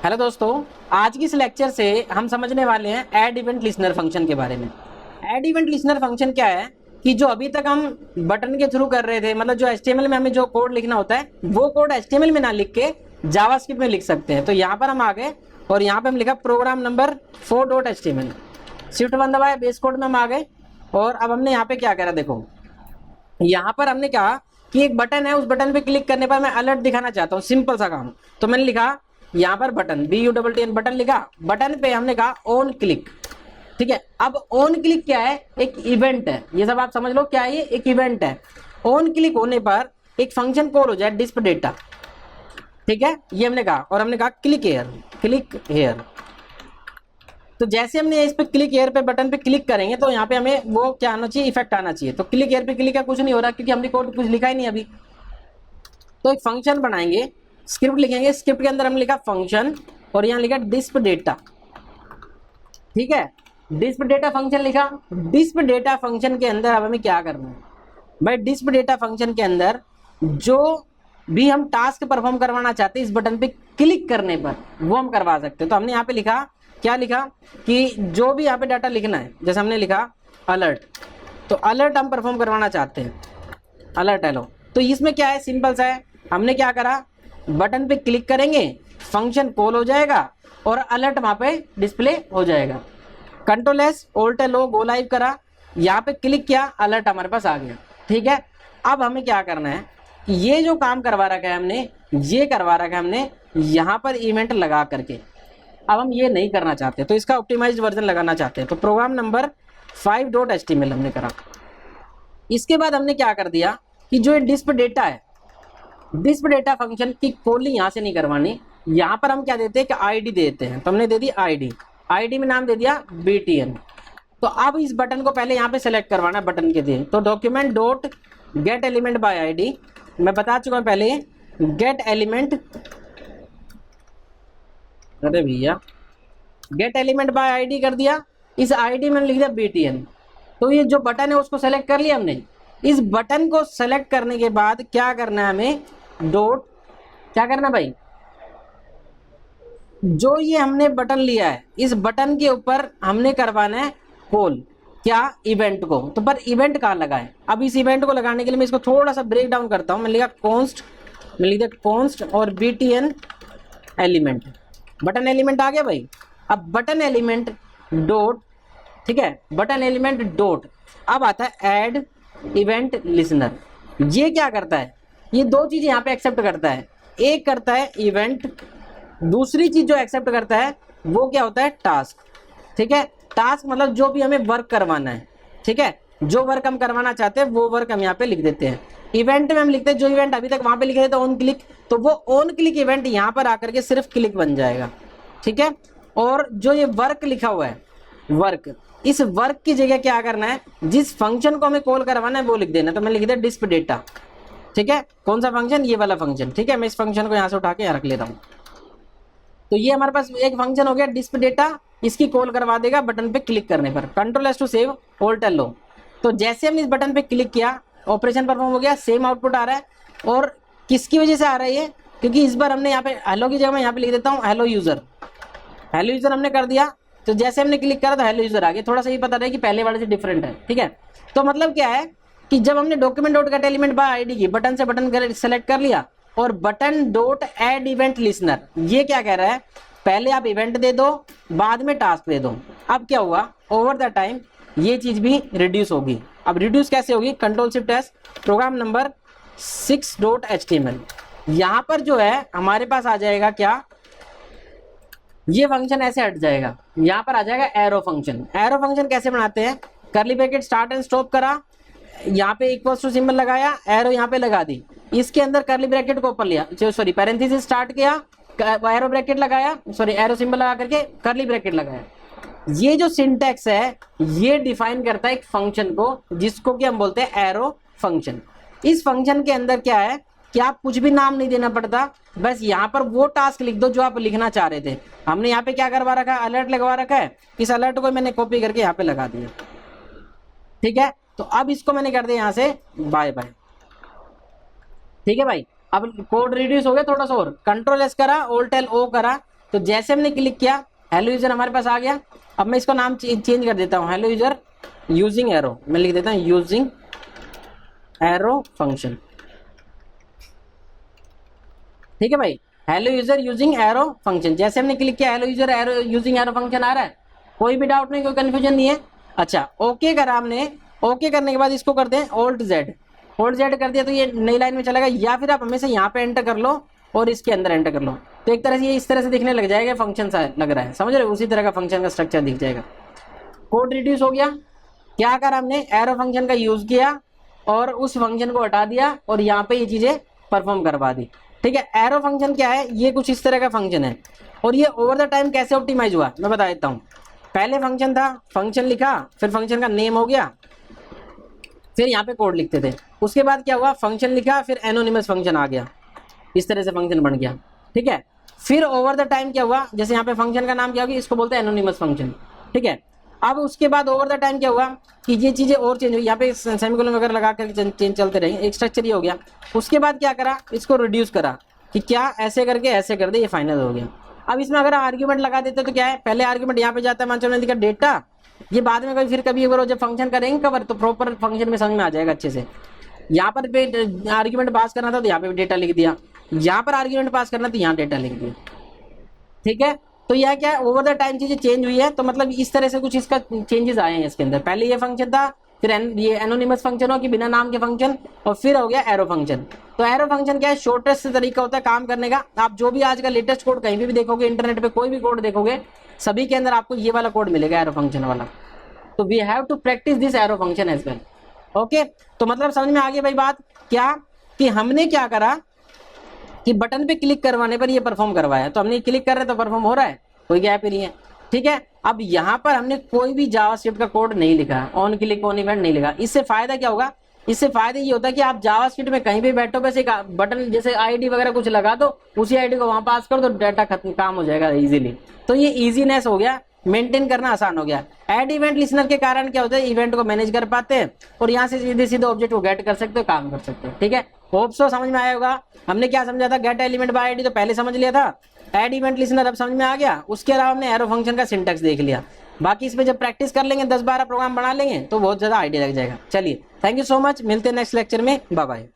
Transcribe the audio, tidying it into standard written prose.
Hello दोस्तों, आज की इस लेक्चर से हम समझने वाले हैं ऐड इवेंट लिसनर फंक्शन के बारे में। ऐड इवेंट लिसनर फंक्शन क्या है कि जो अभी तक हम बटन के थ्रू कर रहे थे, मतलब जो HTML में हमें जो कोड लिखना होता है वो कोड HTML में ना लिख के जावास्क्रिप्ट में लिख सकते हैं। तो यहाँ पर हम आ गए और यहाँ पे हम लिखा प्रोग्राम नंबर 4.html, शिफ्ट 1 दबाया, बेस कोड में हम आ गए। और अब हमने यहाँ पे क्या करा, देखो यहाँ पर हमने कहा कि एक बटन है, उस बटन पे क्लिक करने पर मैं अलर्ट दिखाना चाहता हूँ, सिंपल सा काम। तो मैंने लिखा यहाँ पर बटन, BUTTN बटन लिखा, बटन पे हमने कहा ऑन क्लिक। ठीक है, अब ऑन क्लिक क्या है, एक इवेंट है, ये सब आप समझ लो क्या है, ये एक इवेंट है। ऑन क्लिक होने पर एक फंक्शन कॉल हो जाए डिस्प्ले डेटा। ठीक है, ये हमने कहा और हमने कहा क्लिक हेयर, क्लिक हेयर। तो जैसे हमने इस पे क्लिक हेयर पे बटन पे क्लिक करेंगे तो यहाँ पे हमें वो क्या आना चाहिए, इफेक्ट आना चाहिए। तो क्लिक हेयर पे क्लिक है, कुछ नहीं हो रहा क्योंकि हमने कोड कुछ लिखा ही नहीं अभी। तो एक फंक्शन बनाएंगे, स्क्रिप्ट लिखेंगे, स्क्रिप्ट के अंदर हमने लिखा फंक्शन और यहाँ लिखा डिस्प डेटा। ठीक है, डिस्प डेटा फंक्शन लिखा। डिस्प डेटा फंक्शन के अंदर अब हमें क्या करना है भाई, डिस्प डेटा फंक्शन के अंदर जो भी हम टास्क परफॉर्म करवाना चाहते हैं इस बटन पे क्लिक करने पर वो हम करवा सकते हैं। तो हमने यहाँ पे लिखा, क्या लिखा कि जो भी यहाँ पे डाटा लिखना है, जैसे हमने लिखा अलर्ट, तो अलर्ट हम परफॉर्म करवाना चाहते हैं, अलर्ट हेलो। तो इसमें क्या है, सिंपल सा है, हमने क्या करा, बटन पे क्लिक करेंगे, फंक्शन कॉल हो जाएगा और अलर्ट वहाँ पे डिस्प्ले हो जाएगा। Control S Alt L O go live करा, यहाँ पे क्लिक किया, अलर्ट हमारे पास आ गया। ठीक है, अब हमें क्या करना है, ये जो काम करवा रखा है हमने, ये करवा रखा है हमने यहाँ पर इवेंट लगा करके। अब हम ये नहीं करना चाहते तो इसका ऑप्टिमाइज्ड वर्जन लगाना चाहते हैं। तो प्रोग्राम नंबर 5.html हमने करा। इसके बाद हमने क्या कर दिया कि जो डिस्प डेटा है, डिस्प डेटा फंक्शन की कॉलिंग यहाँ से नहीं करवानी, यहाँ पर हम क्या देते हैं कि आईडी देते हैं। तो हमने दे दी आईडी, आईडी में नाम दे दिया BTN। तो अब इस बटन को पहले यहाँ पे सेलेक्ट करवाना है बटन के लिए। तो document dot gate element by ID, मैं बता चुका हूँ पहले, गेट एलिमेंट, अरे भैया गेट एलिमेंट बाय आईडी कर दिया। इस आईडी में लिख दिया BTN। तो ये जो बटन है उसको सेलेक्ट कर लिया हमने। इस बटन को सेलेक्ट करने के बाद क्या करना है हमें, डॉट क्या करना भाई, जो ये हमने बटन लिया है इस बटन के ऊपर हमने करवाना है कॉल, क्या, इवेंट को। तो पर इवेंट कहाँ लगाए, अब इस इवेंट को लगाने के लिए मैं इसको थोड़ा सा ब्रेक डाउन करता हूँ। मैं लिखा कॉन्स्ट, मैं लिख दिया कॉन्स्ट और BTN एलिमेंट, बटन एलिमेंट आ गया भाई। अब बटन एलिमेंट डॉट, ठीक है, बटन एलिमेंट डॉट, अब आता है ऐड इवेंट लिसनर। ये क्या करता है, ये दो चीजें यहाँ पे एक्सेप्ट करता है, एक करता है इवेंट, दूसरी चीज जो एक्सेप्ट करता है वो क्या होता है, टास्क। ठीक है, टास्क मतलब जो भी हमें वर्क करवाना है। ठीक है, जो वर्क हम करवाना चाहते हैं वो वर्क हम यहाँ पे लिख देते हैं। इवेंट में हम लिखते हैं जो इवेंट अभी तक वहां पे लिखे थे ऑन क्लिक, तो वो ऑन क्लिक इवेंट यहाँ पर आकर के सिर्फ क्लिक बन जाएगा। ठीक है, और जो ये वर्क लिखा हुआ है, वर्क, इस वर्क की जगह क्या करना है, जिस फंक्शन को हमें कॉल करवाना है वो लिख देना। तो मैं लिख दिया डिस्प डेटा। ठीक है, कौन सा फंक्शन, ये वाला फंक्शन। ठीक है, मैं इस फंक्शन को यहाँ से उठा के यहाँ रख लेता हूँ। तो ये हमारे पास एक फंक्शन हो गया डिस्प डेटा, इसकी कॉल करवा देगा बटन पे क्लिक करने पर। Control S to save, Alt L O। तो जैसे हमने इस बटन पे क्लिक किया, ऑपरेशन परफॉर्म हो गया, सेम आउटपुट आ रहा है। और किसकी वजह से आ रहा है ये, क्योंकि इस बार हमने यहाँ पे हेलो की जगह मैं यहाँ पे लिख देता हूँ हेलो यूजर। हेलो यूजर हमने कर दिया, तो जैसे हमने क्लिक करा तो हेलो यूजर आ गया। थोड़ा सा ये पता रहे कि पहले वाले से डिफरेंट है। ठीक है, तो मतलब क्या है कि जब हमने document dot gate element by ID की, बटन से बटन सेलेक्ट कर लिया और button dot add event listener, ये क्या कह रहा है, पहले आप इवेंट दे दो, बाद में टास्क दे दो। अब क्या हुआ, ओवर द टाइम ये चीज भी रिड्यूस होगी। अब रिड्यूस कैसे होगी, control shift S, program number 6.html। यहां पर जो है हमारे पास आ जाएगा क्या, ये फंक्शन ऐसे हट जाएगा, यहाँ पर आ जाएगा एरो फंक्शन। एरो फंक्शन कैसे बनाते हैं, करली ब्रैकेट स्टार्ट एंड स्टॉप करा, यहाँ पे इक्वल टू सिंबल लगाया, एरो यहाँ पे लगा दी, इसके अंदर करली ब्रैकेट को ऊपर लिया, सॉरी पैरेंथेसिस स्टार्ट किया, एरो ब्रैकेट लगाया, सॉरी एरो सिंबल लगा करके करली ब्रैकेट लगाया। ये जो सिंटैक्स है ये डिफाइन करता है एक फंक्शन को, जिसको कि हम बोलते हैं एरो फंक्शन। इस फंक्शन के अंदर क्या है कि आप कुछ भी नाम नहीं देना पड़ता, बस यहाँ पर वो टास्क लिख दो जो आप लिखना चाह रहे थे। हमने यहाँ पे क्या करवा रखा है, अलर्ट लगवा रखा है, इस अलर्ट को मैंने कॉपी करके यहाँ पे लगा दिया। ठीक है, तो अब इसको मैंने कर दिया यहाँ से बाय बाय। ठीक है भाई, अब कोड रिड्यूस हो गया थोड़ा सा और, कंट्रोल S करा, Alt L O करा, तो जैसे हमने क्लिक किया हेलो यूजर हमारे पास आ गया। अब मैं इसका नाम चेंज कर देता हूँ, हेलो यूजर यूजिंग एरो, मैं लिख देता हूँ यूजिंग एरो फंक्शन। ठीक है भाई, hello user using arrow function. जैसे हमने क्लिक किया hello user arrow using arrow function आ रहा है, कोई भी डाउट नहीं, कोई कंफ्यूजन नहीं है। अच्छा ओके करा हमने, ओके करने के बाद इसको करते हैं ऑल्ट जेड, ऑल्ट जेड कर दिया तो ये नई लाइन में चला गया। या फिर आप हमेशा यहाँ पे एंटर कर लो और इसके अंदर एंटर कर लो, तो एक तरह से ये इस तरह से दिखने लग जाएगा, फंक्शन सा लग रहा है, समझ रहे हो, उसी तरह का फंक्शन का स्ट्रक्चर दिख जाएगा। कोड रिड्यूस हो गया। क्या करा हमने, एरो फंक्शन का यूज किया और उस फंक्शन को हटा दिया और यहाँ पे ये चीजें परफॉर्म करवा दी। ठीक है, एरो फंक्शन क्या है, ये कुछ इस तरह का फंक्शन है और ये ओवर द टाइम कैसे ऑप्टिमाइज हुआ मैं बता देता हूँ। पहले फंक्शन था, फंक्शन लिखा, फिर फंक्शन का नेम हो गया, फिर यहाँ पे कोड लिखते थे। उसके बाद क्या हुआ, फंक्शन लिखा, फिर एनोनिमस फंक्शन आ गया, इस तरह से फंक्शन बन गया। ठीक है, फिर ओवर द टाइम क्या हुआ, जैसे यहाँ पे फंक्शन का नाम क्या होगी, इसको बोलते हैं एनोनिमस फंक्शन। ठीक है, अब उसके बाद ओवर द टाइम क्या हुआ कि ये चीजें और चेंज हुई, यहाँ पे सेमीकोलन वगैरह लगा कर चेंज चलते रहे, एक स्ट्रक्चर ये हो गया। उसके बाद क्या करा, इसको रिड्यूस करा कि क्या ऐसे करके ऐसे कर दे, ये फाइनल हो गया। अब इसमें अगर आर्ग्यूमेंट लगा देते तो क्या है, पहले आर्ग्यूमेंट यहाँ पे जाता है, मान चलो का डेटा, ये बाद में फिर कभी अगर जब फंक्शन करेंगे कवर तो प्रॉपर फंक्शन में समझ में आ जाएगा अच्छे से। यहाँ पर आर्ग्यूमेंट पास करना था तो यहाँ पे डेटा लिख दिया, यहाँ पर आर्ग्यूमेंट पास करना तो यहाँ डेटा लिख दिया। ठीक है, तो यह क्या है, ओवर द टाइम चीजें चेंज हुई है, तो मतलब इस तरह से कुछ इसका चेंजेस आए हैं इसके अंदर। पहले ये फंक्शन था, फिर ये एनोनिमस फंक्शन हो कि बिना नाम के फंक्शन, और फिर हो गया एरो फंक्शन। तो एरो फंक्शन क्या है, शॉर्टेस्ट तरीका होता है काम करने का। आप जो भी आज का लेटेस्ट कोड कहीं भी देखोगे, इंटरनेट पे कोई भी कोड देखोगे, सभी के अंदर आपको ये वाला कोड मिलेगा, एरो फंक्शन वाला। तो we have to practice this arrow function as well. Okay, तो मतलब समझ में आ गई भाई बात, क्या कि हमने क्या करा कि बटन पे क्लिक करवाने पर ये परफॉर्म करवाया, तो हमने क्लिक कर रहे तो परफॉर्म हो रहा है, कोई गैप ही नहीं है। ठीक है, अब यहाँ पर हमने कोई भी जावास्क्रिप्ट का कोड नहीं लिखा, ऑन क्लिक ऑन इवेंट नहीं लिखा। इससे फायदा क्या होगा, इससे फायदा ये होता है कि आप जावास्क्रिप्ट में कहीं भी बैठो, बस एक बटन जैसे आईडी वगैरह कुछ लगा दो, उसी आईडी को वहां पास कर दो, डाटा खत्म, काम हो जाएगा इजीली। तो ये इजीनेस हो गया, मेंटेन करना आसान हो गया। ऐड इवेंट लिसनर के कारण क्या होता है, इवेंट को मैनेज कर पाते हैं और यहाँ से सीधे सीधे ऑब्जेक्ट को गेट कर सकते हो, काम कर सकते हो। ठीक है, होप सो समझ में आया होगा। हमने क्या समझा था, गेट एलिमेंट बाय आईडी तो पहले समझ लिया था, ऐड इवेंट लिसनर अब समझ में आ गया। उसके अलावा हमने एरो फंक्शन का सिंटैक्स देख लिया। बाकी इस पे जब प्रैक्टिस कर लेंगे, 10-12 प्रोग्राम बना लेंगे तो बहुत ज्यादा आइडिया लग जाएगा। चलिए, थैंक यू सो मच, मिलते हैं नेक्स्ट लेक्चर में, बाय बाय।